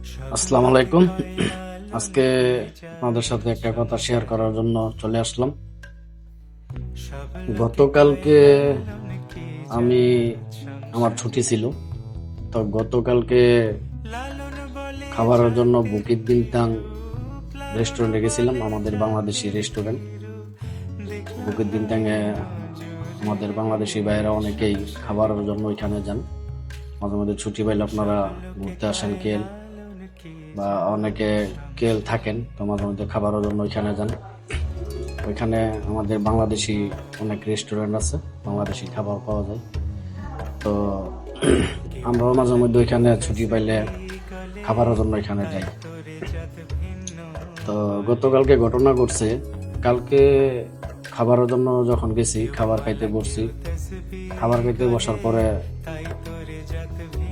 আসসালামু আলাইকুম। আজকে আপনাদের সাথে একটা কথা শেয়ার করার জন্য চলে আসলাম। গতকালকে আমি আমার ছুটি ছিল, তো গতকালকে খাবারের জন্য বুকিত বিনতাং রেস্টুরেন্টে গেছিলাম। আমাদের বাংলাদেশি রেস্টুরেন্ট বুকিত বিনতাংয়ে আমাদের বাংলাদেশি ভাইয়েরা অনেকেই খাবারের জন্য ওইখানে যান। মাঝে মাঝে ছুটি পাইলে আপনারা ঘুরতে আসেন কেল, বা অনেকে কেল থাকেন, তো মাঝে মধ্যে খাবারের জন্য ওইখানে যান। ওইখানে আমাদের বাংলাদেশি অনেক রেস্টুরেন্ট আছে, বাংলাদেশি খাবার পাওয়া যায়। তো আমরাও মাঝে মধ্যে ওইখানে ছুটি পাইলে খাবারের জন্য ওইখানে যাই। তো গতকালকে ঘটনা ঘটছে, কালকে খাবারের জন্য যখন গেছি, খাবার খাইতে বসছি। খাবার খাইতে বসার পরে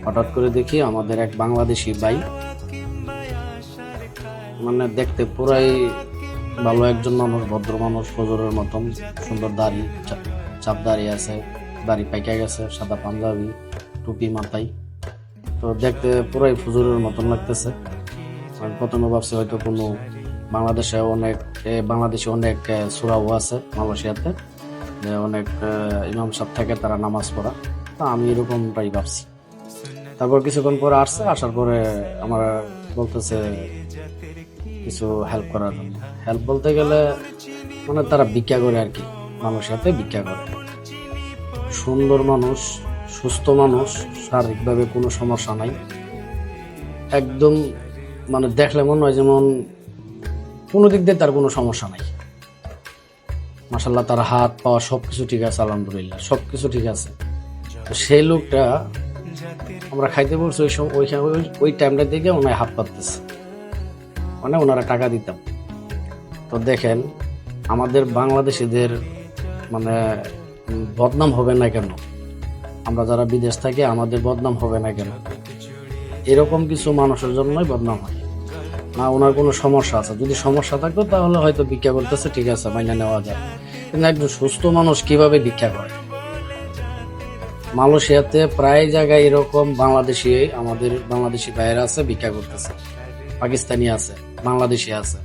হঠাৎ করে দেখি আমাদের এক বাংলাদেশি ভাই, মানে দেখতে পুরাই ভালো একজন মানুষ, ভদ্র মানুষ, ফজরের মতন, সুন্দর দাড়ি, চাপ দাড়ি আছে, দাড়ি পাইকা গেছে, সাদা পাঞ্জাবি, টুপি মাথায়। তো দেখতে পুরাই ফজরের মতন লাগতেছে। আমি প্রথমে ভাবছি হয়তো কোনো বাংলাদেশে অনেক সুরাও আছে মালয়েশিয়াতে, যে অনেক ইমাম সাহেব থাকে, তারা নামাজ পড়া। তা আমি এরকমটাই ভাবছি। তারপর কিছুক্ষণ পরে আসার পরে আমার বলতেছে কিছু হেল্প করার জন্য। হেল্প বলতে গেলে মানে তারা ভিক্ষা করে আর কি, মানুষের হাতে ভিক্ষা করে। সুন্দর মানুষ, সুস্থ মানুষ, শারীরিকভাবে কোনো সমস্যা নাই, একদম মানে দেখলে মনে হয় যেমন কোনো দিক দিয়ে তার কোনো সমস্যা নাই। মাশাল্লাহ, তার হাত পা সবকিছু ঠিক আছে, আলহামদুলিল্লাহ সবকিছু ঠিক আছে। তো সেই লোকটা আমরা খাইতে বলছি, ওই টাইমটা দেখে ওনায় হাত পাততেছে, মানে ওনারা টাকা দিতাম। তো দেখেন, আমাদের বাংলাদেশিদের মানে বদনাম হবে না কেন? আমরা যারা বিদেশ থাকি আমাদের বদনাম হবে না কেন? এরকম কিছু মানুষের জন্যই বদনাম হয় না। ওনার কোনো সমস্যা আছে, যদি সমস্যা থাকতো তাহলে হয়তো ভিক্ষা করতেছে, ঠিক আছে, মাইনে নেওয়া যায়। কিন্তু একজন সুস্থ মানুষ কিভাবে ভিক্ষা করে? মালয়েশিয়াতে প্রায় জায়গায় এরকম আমাদের বাংলাদেশি ভাইয়েরা আছে, ভিক্ষা করতেছে। পাকিস্তানি আছে, বাংলাদেশি আছে,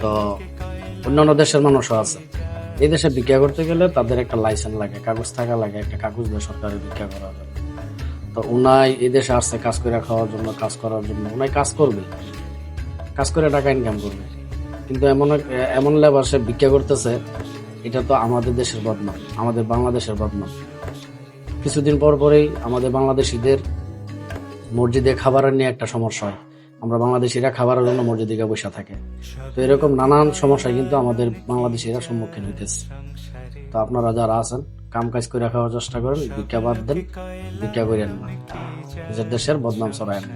তো অন্যান্য দেশের মানুষও আছে। এই দেশে ভিক্ষা করতে গেলে তাদের একটা লাইসেন্স লাগে, কাগজ থাকা লাগে, একটা কাগজ দিয়ে সরকারের ভিক্ষা করা হবে। তো উনাই এই দেশে আসছে কাজ করে খাওয়ার জন্য, কাজ করার জন্য। উনাই কাজ করবে, কাজ করে টাকা ইনকাম করবে, কিন্তু এমন লেবার সে ভিক্ষা করতেছে। এটা তো আমাদের দেশের বদনাম, আমাদের বাংলাদেশের বদনাম। কিছুদিন পর পরেই আমাদের বাংলাদেশিদের মসজিদে খাবারের নিয়ে একটা সমস্যা হয়। আমরা বাংলাদেশিরা খাবারের জন্য মসজিদে গিয়ে বসে থাকে। তো এরকম নানান সমস্যায় কিন্তু আমাদের বাংলাদেশিরা সম্মুখীন হইতেছে। তো আপনারা যারা আছেন, কাম কাজ করে খাওয়ার চেষ্টা করেন, ভিক্ষা বাদ দেন, ভিক্ষা করেন না, নিজের দেশের বদনাম ছড়ায়েন না।